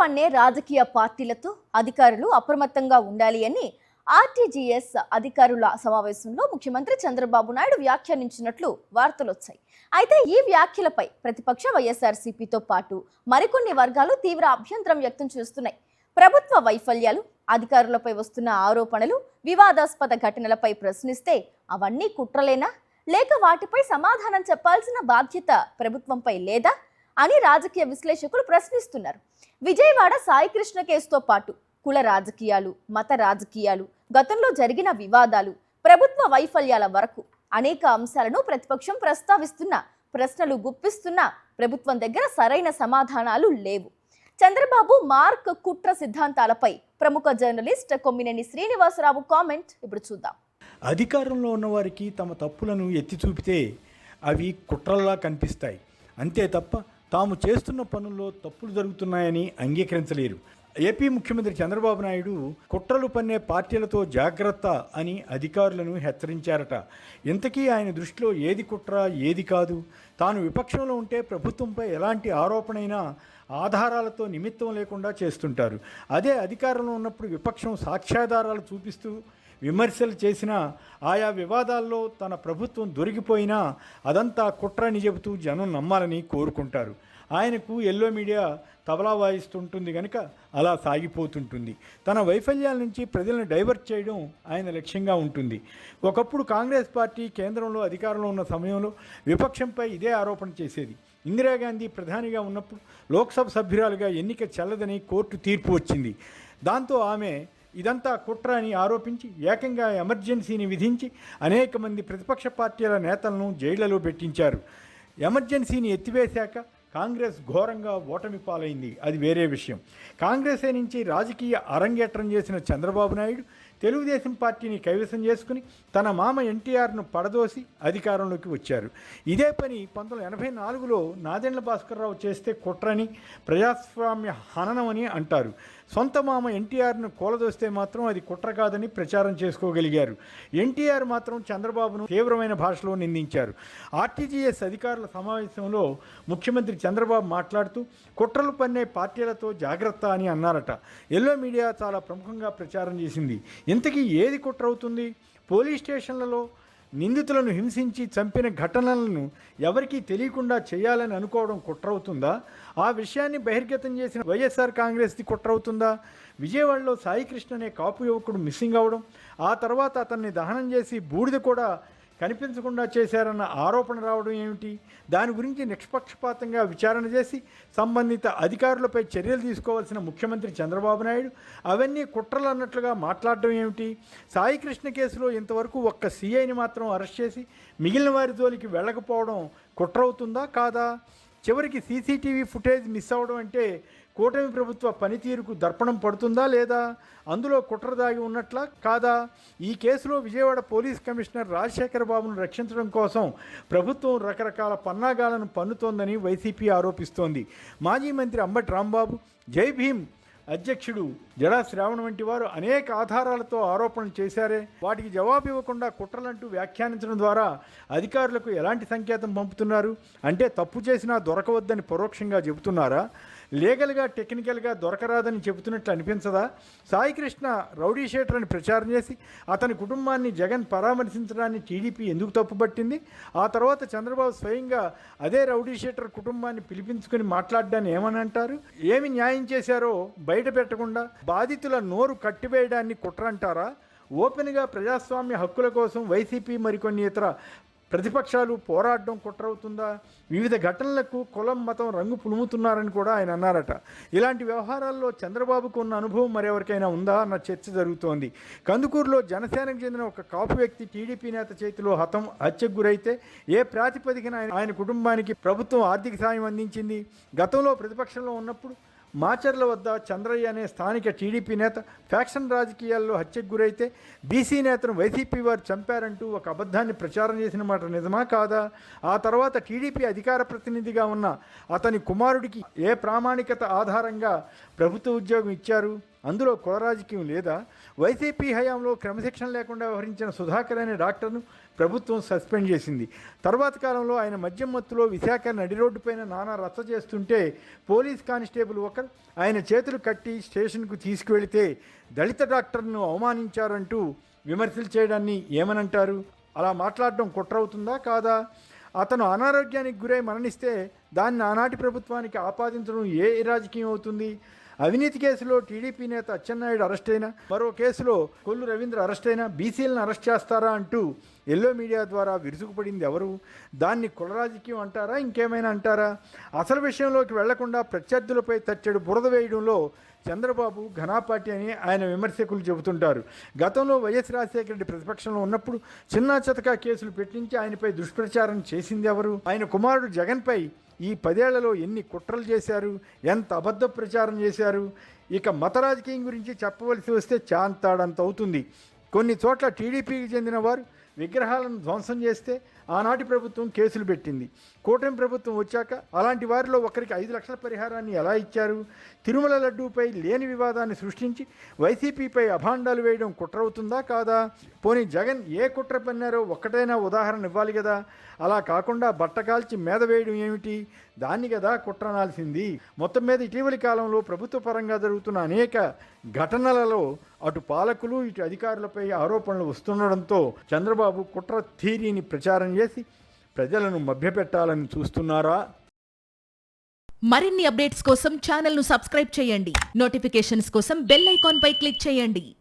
పన్నే రాజకీయ పార్టీలతో అధికారులు అప్రమత్తంగా ఉండాలి అని ఆర్టీజీఎస్ అధికారుల సమావేశంలో ముఖ్యమంత్రి చంద్రబాబు నాయుడు వ్యాఖ్యానించినట్లు వార్తలు వచ్చాయి. అయితే ఈ వ్యాఖ్యలపై ప్రతిపక్ష వైఎస్ఆర్సీపీతో పాటు మరికొన్ని వర్గాలు తీవ్ర అభ్యంతరం వ్యక్తం చేస్తున్నాయి. ప్రభుత్వ వైఫల్యాలు, అధికారులపై వస్తున్న ఆరోపణలు, వివాదాస్పద ఘటనలపై ప్రశ్నిస్తే అవన్నీ కుట్రలేనా, లేక వాటిపై సమాధానం చెప్పాల్సిన బాధ్యత ప్రభుత్వంపై లేదా అని రాజకీయ విశ్లేషకులు ప్రశ్నిస్తున్నారు. విజయవాడ సాయికృష్ణ కేసుతో పాటు కుల రాజకీయాలు, మత రాజకీయాలు, గతంలో జరిగిన వివాదాలు, ప్రభుత్వ వైఫల్యాల వరకు అనేక అంశాలను ప్రతిపక్షం ప్రస్తావిస్తున్న, ప్రశ్నలు గుప్పిస్తున్న ప్రభుత్వం దగ్గర సరైన సమాధానాలు లేవు. చంద్రబాబు మార్క్ కుట్ర సిద్ధాంతాలపై ప్రముఖ జర్నలిస్ట్ కొమ్మినేని శ్రీనివాసరావు కామెంట్ ఇప్పుడు చూద్దాం. అధికారంలో ఉన్నవారికి తమ తప్పులను ఎత్తి చూపితే అవి కుట్రల్లా కనిపిస్తాయి. అంతే తప్ప తాము చేస్తున్న పనుల్లో తప్పులు జరుగుతున్నాయని అంగీకరించలేరు. ఏపీ ముఖ్యమంత్రి చంద్రబాబు నాయుడు కుట్రలు పన్నే పార్టీలతో జాగ్రత్త అని అధికారులను హెచ్చరించారట. ఇంతకీ ఆయన దృష్టిలో ఏది కుట్ర, ఏది కాదు? తాను విపక్షంలో ఉంటే ప్రభుత్వంపై ఎలాంటి ఆరోపణైనా ఆధారాలతో నిమిత్తం లేకుండా చేస్తుంటారు. అదే అధికారంలో ఉన్నప్పుడు విపక్షం సాక్ష్యాధారాలు చూపిస్తూ విమర్శలు చేసినా, ఆయా వివాదాల్లో తన ప్రభుత్వం దొరికిపోయినా అదంతా కుట్రని చెబుతూ జనం నమ్మాలని కోరుకుంటారు. ఆయనకు ఎల్లో మీడియా తబలా వాయిస్తుంటుంది కనుక అలా సాగిపోతుంటుంది. తన వైఫల్యాల నుంచి ప్రజలను డైవర్ట్ చేయడం ఆయన లక్ష్యంగా ఉంటుంది. ఒకప్పుడు కాంగ్రెస్ పార్టీ కేంద్రంలో అధికారంలో ఉన్న సమయంలో విపక్షంపై ఇదే ఆరోపణ చేసేది. ఇందిరాగాంధీ ప్రధానిగా ఉన్నప్పుడు లోక్సభ సభ్యురాలుగా ఎన్నిక చెల్లదని కోర్టు తీర్పు వచ్చింది. దాంతో ఆమె ఇదంతా కుట్ర అని ఆరోపించి ఏకంగా ఎమర్జెన్సీని విధించి అనేక మంది ప్రతిపక్ష పార్టీల నేతలను జైళ్లలో పెట్టించారు. ఎమర్జెన్సీని ఎత్తివేశాక కాంగ్రెస్ ఘోరంగా ఓటమి పాలైంది. అది వేరే విషయం. కాంగ్రెసే నుంచి రాజకీయ అరంగేట్రం చేసిన చంద్రబాబు నాయుడు తెలుగుదేశం పార్టీని కైవసం చేసుకుని తన మామ ఎన్టీఆర్ను పడదోసి అధికారంలోకి వచ్చారు. ఇదే పని 1984లో నాదెండ్ల భాస్కర్రావు చేస్తే కుట్రని, ప్రజాస్వామ్య హననమని అంటారు. సొంత మామ ఎన్టీఆర్ను కూలదోస్తే మాత్రం అది కుట్ర కాదని ప్రచారం చేసుకోగలిగారు. ఎన్టీఆర్ మాత్రం చంద్రబాబును తీవ్రమైన భాషలో నిందించారు. ఆర్టీజీఎస్ అధికారుల సమావేశంలో ముఖ్యమంత్రి చంద్రబాబు మాట్లాడుతూ కుట్రలు పన్నే పార్టీలతో జాగ్రత్త అని అన్నారట. ఎల్లో మీడియా చాలా ప్రముఖంగా ప్రచారం చేసింది. ఇంతకీ ఏది కుట్ర అవుతుంది? పోలీస్ స్టేషన్లలో నిందితులను హింసించి చంపిన ఘటనలను ఎవరికీ తెలియకుండా చేయాలని అనుకోవడం కుట్ర అవుతుందా? ఆ విషయాన్ని బహిర్గతం చేసిన వైఎస్ఆర్ కాంగ్రెస్ది కుట్ర అవుతుందా? విజయవాడలో సాయికృష్ణ అనే కాపు యువకుడు మిస్సింగ్ అవడం, ఆ తర్వాత అతన్ని దహనం చేసి బూడిద కూడా కనిపించకుండా చేశారన్న ఆరోపణ రావడం ఏమిటి? దాని గురించి నిష్పక్షపాతంగా విచారణ చేసి సంబంధిత అధికారులపై చర్యలు తీసుకోవాల్సిన ముఖ్యమంత్రి చంద్రబాబు నాయుడు అవన్నీ కుట్రలు అన్నట్లుగా మాట్లాడడం ఏమిటి? సాయికృష్ణ కేసులో ఇంతవరకు ఒక్క సీఐని మాత్రం అరెస్ట్ చేసి మిగిలిన వారి జోలికి వెళ్ళకపోవడం కుట్ర అవుతుందా కాదా? చివరికి సీసీటీవీ ఫుటేజ్ మిస్ అవ్వడం అంటే కూటమి ప్రభుత్వ పనితీరుకు దర్పణం పడుతుందా లేదా? అందులో కుట్ర దాగి ఉన్నట్లా కాదా? ఈ కేసులో విజయవాడ పోలీస్ కమిషనర్ రాజశేఖర బాబును రక్షించడం కోసం ప్రభుత్వం రకరకాల పన్నాగాలను పన్నుతోందని వైసీపీ ఆరోపిస్తోంది. మాజీ మంత్రి అంబటి రాంబాబు, జై భీమ్ అధ్యక్షుడు జడా శ్రావణ్ వంటి వారు అనేక ఆధారాలతో ఆరోపణలు చేశారే. వాటికి జవాబు ఇవ్వకుండా కుట్రలంటూ వ్యాఖ్యానించడం ద్వారా అధికారులకు ఎలాంటి సంకేతం పంపుతున్నారు? అంటే తప్పు చేసినా దొరకవద్దని పరోక్షంగా చెబుతున్నారా? లీగల్గా, టెక్నికల్గా దొరకరాదని చెబుతున్నట్లు అనిపించదా? సాయికృష్ణ రౌడీ షీటర్ అని ప్రచారం చేసి అతని కుటుంబాన్ని జగన్ పరామర్శించడాన్ని టీడీపీ ఎందుకు తప్పుపట్టింది? ఆ తర్వాత చంద్రబాబు స్వయంగా అదే రౌడీ షీటర్ కుటుంబాన్ని పిలిపించుకుని మాట్లాడడాన్ని ఏమని అంటారు? ఏమి న్యాయం చేశారో బయట పెట్టకుండా బాధితుల నోరు కట్టివేయడాన్ని కుట్ర అంటారా? ఓపెన్గా ప్రజాస్వామ్య హక్కుల కోసం వైసీపీ మరికొన్ని ఇతర ప్రతిపక్షాలు పోరాడడం కుట్రవుతుందా? వివిధ ఘటనలకు కులం, మతం రంగు పులుముతున్నారని కూడా ఆయన అన్నారట. ఇలాంటి వ్యవహారాల్లో చంద్రబాబుకు ఉన్న అనుభవం మరెవరికైనా ఉందా అన్న చర్చ జరుగుతోంది. కందుకూరులో జనసేనకు చెందిన ఒక కాపు వ్యక్తి టీడీపీ నేత చేతిలో హత్యకు గురైతే ఏ ప్రాతిపదికన ఆయన కుటుంబానికి ప్రభుత్వం ఆర్థిక సాయం అందించింది? గతంలో ప్రతిపక్షంలో ఉన్నప్పుడు మాచర్ల వద్ద చంద్రయ్య అనే స్థానిక టీడీపీ నేత ఫ్యాక్షన్ రాజకీయాల్లో హత్యకు గురైతే బీసీ నేతను వైసీపీ వారు చంపారంటూ ఒక అబద్ధాన్ని ప్రచారం చేసిన మాట నిజమా కాదా? ఆ తర్వాత టీడీపీ అధికార ప్రతినిధిగా ఉన్న అతని కుమారుడికి ఏ ప్రామాణికత ఆధారంగా ప్రభుత్వ ఉద్యోగం ఇచ్చారు? అందులో కుల రాజకీయం లేదా? వైసీపీ హయాంలో క్రమశిక్షణ లేకుండా వ్యవహరించిన సుధాకర్ అనే డాక్టర్ను ప్రభుత్వం సస్పెండ్ చేసింది. తర్వాత కాలంలో ఆయన మద్యం మత్తులో విశాఖ నడి రోడ్డుపైన నానా రచ్చ చేస్తుంటే పోలీస్ కానిస్టేబుల్ ఒకరు ఆయన చేతులు కట్టి స్టేషన్కు తీసుకువెళితే దళిత డాక్టర్ను అవమానించారంటూ విమర్శలు చేయడాన్ని ఏమనంటారు? అలా మాట్లాడడం కుట్ర అవుతుందా కాదా? అతను అనారోగ్యానికి గురై మరణిస్తే దాన్ని ఆనాటి ప్రభుత్వానికి ఆపాదించడం ఏ రాజకీయం అవుతుంది? అవినీతి కేసులో టీడీపీ నేత అచ్చెన్నాయుడు అరెస్ట్ అయినా, మరో కేసులో కొల్లు రవీంద్ర అరెస్ట్ అయినా బీసీలను అరెస్ట్ చేస్తారా అంటూ ఎల్లో మీడియా ద్వారా విరుచుకుపడింది ఎవరు? దాన్ని కుల రాజకీయం అంటారా, ఇంకేమైనా అంటారా? అసలు విషయంలోకి వెళ్లకుండా ప్రత్యర్థులపై తచ్చెడు బురద వేయడంలో చంద్రబాబు ఘనాపాటి అని ఆయన విమర్శకులు చెబుతుంటారు. గతంలో వైఎస్ రాజశేఖర రెడ్డి ప్రతిపక్షంలో ఉన్నప్పుడు చిన్నా చితకా కేసులు పెట్టించి ఆయనపై దుష్ప్రచారం చేసింది ఎవరు? ఆయన కుమారుడు జగన్పై ఈ 10 ఏళ్లలో ఎన్ని కుట్రలు చేశారు, ఎంత అబద్ధ ప్రచారం చేశారు? ఇక మత రాజకీయం గురించి చెప్పవలసి వస్తే చాంతాడంత అవుతుంది. కొన్ని చోట్ల టీడీపీకి చెందిన వారు విగ్రహాలను ధ్వంసం చేస్తే ఆనాటి ప్రభుత్వం కేసులు పెట్టింది. కూటమి ప్రభుత్వం వచ్చాక అలాంటి వారిలో ఒకరికి 5 లక్షల పరిహారాన్ని ఎలా ఇచ్చారు? తిరుమల లడ్డూపై లేని వివాదాన్ని సృష్టించి వైసీపీపై అభాండాలు వేయడం కుట్ర అవుతుందా కాదా? పోనీ జగన్ ఏ కుట్ర పన్నారో ఒక్కటైనా ఉదాహరణ ఇవ్వాలి కదా. అలా కాకుండా బట్టకాల్చి మీద వేయడం ఏమిటి? దాన్ని కదా కుట్ర అనాల్సింది. మొత్తం మీద ఇటీవలి కాలంలో ప్రభుత్వ పరంగా జరుగుతున్న అనేక ఘటనలలో అటు పాలకులు ఇటు అధికారులపై ఆరోపణలు వస్తుండడంతో చంద్రబాబు కుట్ర థీరీని ప్రచారం చేసి ప్రజలను మభ్యపెట్టాలని చూస్తున్నారా? మరిన్ని అప్డేట్స్ కోసం ఛానల్ను సబ్స్క్రైబ్ చేయండి. నోటిఫికేషన్స్ కోసం బెల్ ఐకాన్ పై క్లిక్ చేయండి.